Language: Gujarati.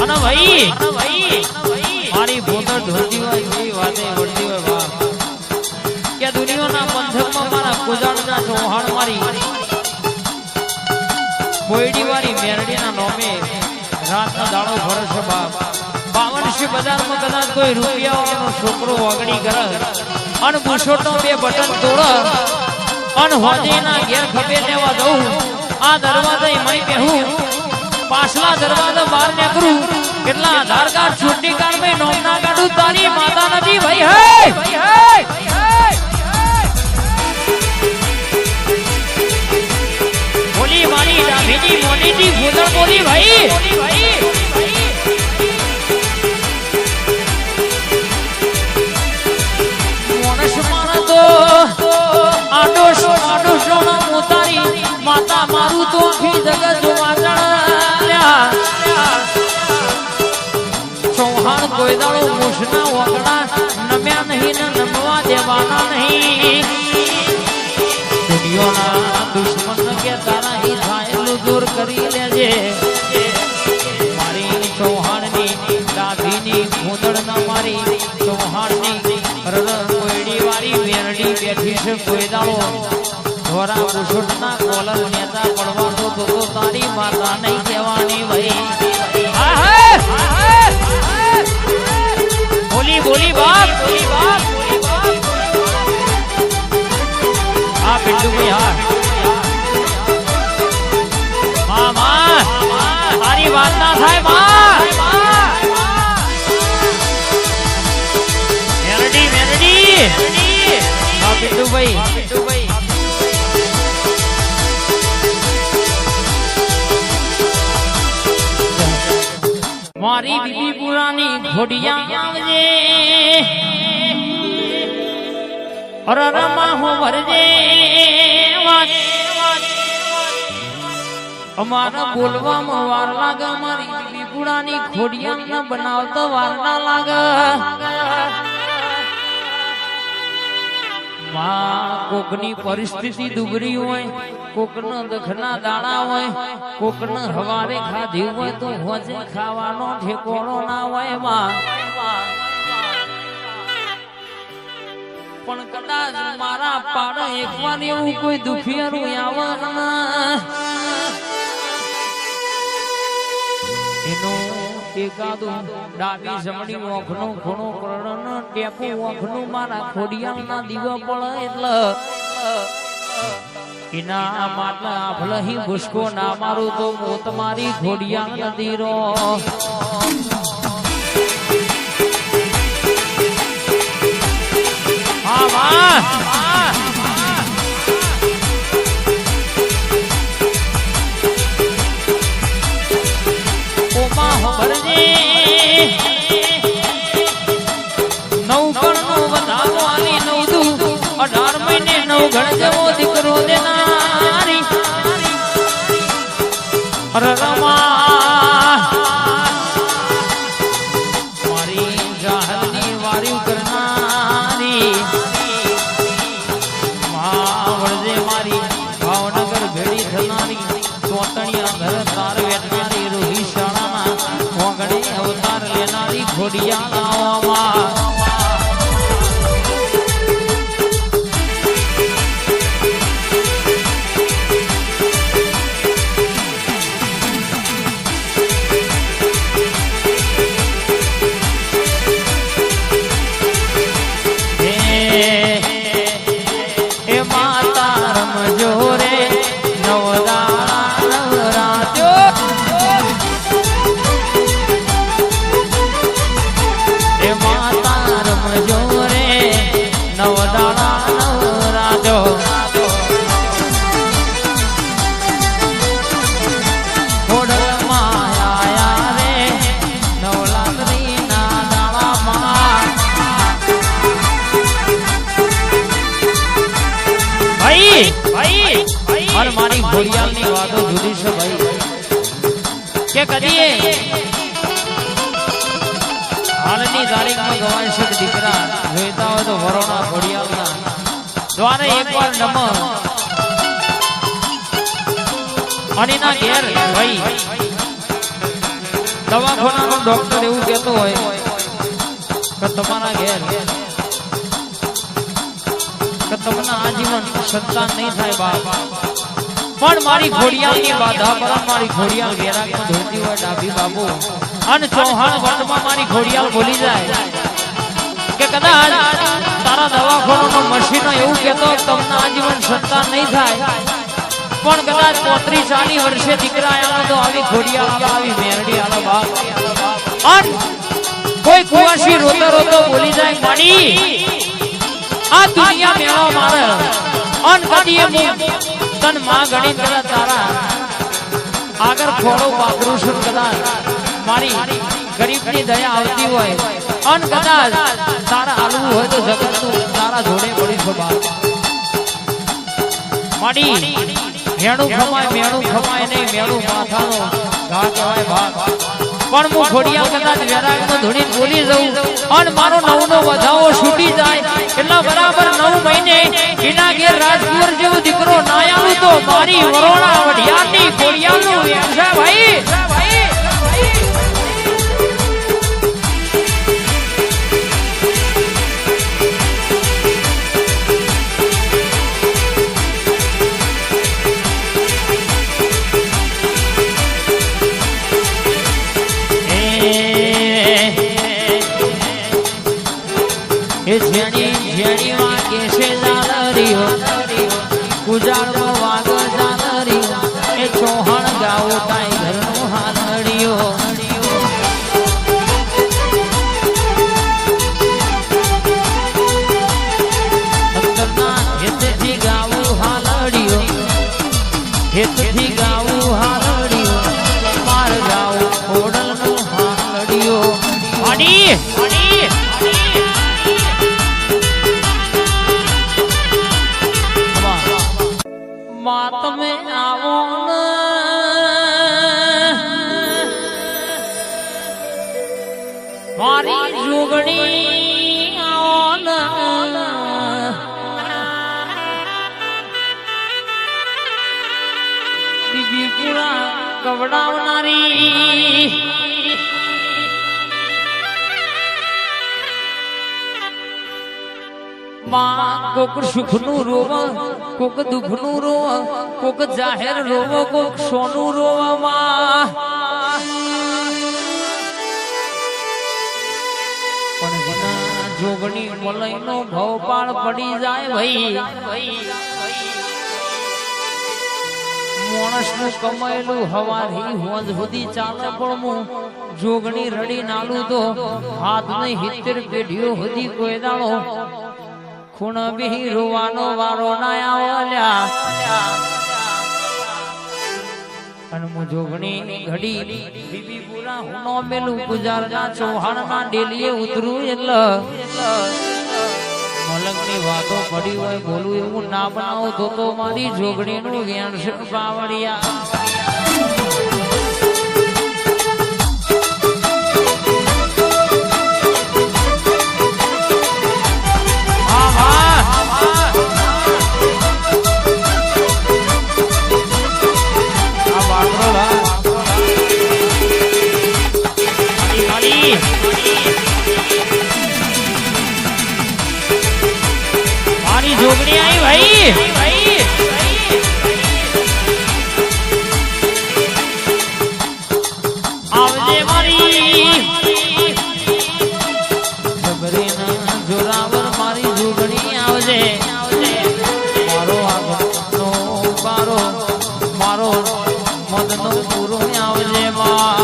અને ભાઈ મારી પોતર ધોતી હોય એવી વાતે વળતી હોય બાપ કે દુનિયાના પંથકમાં મારા કુજાણના ચૌહાણ મારી કોયડી વાળી મેરડીના નોમે રાતનો દાડો ભરે છે બાપ 52 બજારમાં કદાચ કોઈ રૂપિયા વાળો છોકરો વગડી કરે અને બુશોટનો 2 બટન તોડે અને હોજેના ઘેર ખભે લેવા દઉં આ દરવાજે મય બેહું પાછલા દરવાજા બહાર નીકળું કેટલા આધાર કાર્ડ ચૂંટણી કાર્ડ મે નોમ ના કાઢું તારી માતા નથી ભાઈ હે બોલી મારી ડાભીની મોનીની ફૂદળ બોલી ભાઈ મોનસ મારા તો આડોશ નો ઉતારી માતા મારું તો આખી જગત વાજણા ચૌહાણ કોઈ દાડો મુશના વગડા નમ્યા નહીં ને નમવા દેવાના નહીં દુનિયાના દુશ્મન કે તારા હી થાયેલું દૂર કરી લેજે મારી ચૌહાણની ડાભીની ભૂંદળ ના મારી ચૌહાણની કોયડી વાળી મેરડી બેઠી છે કોઈ દાડો ધોરા બુશોટના કોલર નેતા પડવાનો તો તારી માતા નહીં કહેવાની ભાઈ બોલી બોલી બાપ આ પિંડુ ભાઈ હા માં તારી વાત ના થાય માં મેરડી હા પિંડુ ભાઈ મારી બીબી પુરાની ઘોડિયા આવજે અરરમાં હો ભરજે અમારા બોલવામાં વાર લાગે મારી બીબી પુરાની ઘોડિયા બનાવતો વાર ના લાગે માં કોકની પરિસ્થિતિ દુબળી હોય કોકનો દખના દાણા હોય કોકને હવારે ખાધી હોય તો હોજે ખાવાનો ઠેકોણો ના હોય માં પણ કદાચ મારા પાડે એકવાર એવું કોઈ દુખિયારું આવે એનો એકાદું ડાબી જમણી ઓખનો ખૂણો કરડન ટેપુ ઓખનું મારા ખોડિયાના દીવા પડે એટલે એના માટે આભલહી ભૂસકો ના મારું તો મોત મારી ઘોડિયા નદી રો હા વાહ ઓમા ભરજે નવકણનો વધારો આલી 9 દુ 18 મહિને 9 ઘણ જેવો દીકરો દેનારી રમા મારી જાહરની વાર્યું કરનારી માં વળજે મારી ભાવનગર ભેડી થનારી ચોટણિયા ઘર તાર વેટનારી રોહી શાળાના ઓગણે અવતાર લેનારી ઘોડિયા નાવામાં और मारी घोड़ियालनी वातो जुदी छे भाई के कदीए हालनी तारीख में गवाय छे दीकरा जोईता होय तो वरोणा घोड़ियालना द्वारे एकवार नम अनीना घेर भाई દવાખાનાનો ડોક્ટર એવું કહેતો હોય કે તમારા ઘેર કે તમને આજીવન સંતાન નહીં થાય બાપ, પણ મારી ઘોડિયાળની બાધા પર મારી ઘોડિયાળ વેરાગમાં ધોતી હોય ડાભી બાબુ અને ચૌહાણ વટમાં મારી ઘોડિયાળ બોલી જાય કે કદાચ તારા દવાખાનાનો મશીનો એવું કહેતો તમને આજીવન સંતાન નહીં થાય, પણ કદાચ 35-40 વર્ષે દીકરા આવ્યા તો આવી ઘોડિયાળ આવી મેરડી આલો બાપ, અને કોઈ કુવાસી રોતો રોતો બોલી જાય માડી આ દુનિયા મેળો મારે, અન કદી તન માં ગણી કદાચ તારા આગળ ખોડો પાકરું છું, કદાચ મારી ગરીબની દયા આવતી હોય અન કદાચ તારા હાલવું હોય તો જગત તારા જોડે પડી છો બાપ માડી મેણું ખમાય મેણું ખમાય નહીં, મેણું માથાનો ઘા કહેવાય બાપ, પણ હું ઘોડિયા કદાચ વેરાગમાં ધૂણી બોલી જઉં અને મારો નવનો વધાવો છૂટી જાય એટલે બરાબર 9 મહિને એના ઘેર રાજકુંવર જેવો દીકરો ના આવ્યું તો મારી વરોણા વઢિયારની ઘોડિયાનો વ્યવસાય ભાઈ झेड़ी माँ कैसे जालरियो गुजारो वाग जालरियो ए चौहान गाओ टाइगर नो हालरियो हेतथी गाओ हालरियो हेतथी गाओ हालरियो मार गाओ ओडल नो हालरियो अड़ी अड़ी मात में आवो न मारी जोगणी आवो न बीबी पूरा कवड़ावनारी कोक सुखनु रोवा कोक दुखनु रोवा कोक जाहिर रोवा कोक सोनू रोवा मां पण जिना जोगणी मलईनो भवपाळ पड़ी जाय भाई माणसनु कमायेलु हवारी होंज हुदी चाले पण मु जोगणी रडी नालू तो हाथ नहीं 70 पेढीओ हुदी कोई दाड़ो खूण बी रोવાનો વારો ના આવ્યા અને મુ જોગણી ઘડી બીબી પૂરા હુનો મેલું ગુજારના ચૌહાણના ડેલીએ ઉતરું એટલે મલકની વાતો પડી હોય બોલું એવું ના બનાવો તો મારી જોગણીનું જ્ઞાન છે બાવળિયા मारी जोगनी आई भाई आवजे मारी जबरे ना जोरावर मारी जोगनी आवजे मारो आगनो पारो मारो मदनो पूरो आवजे मां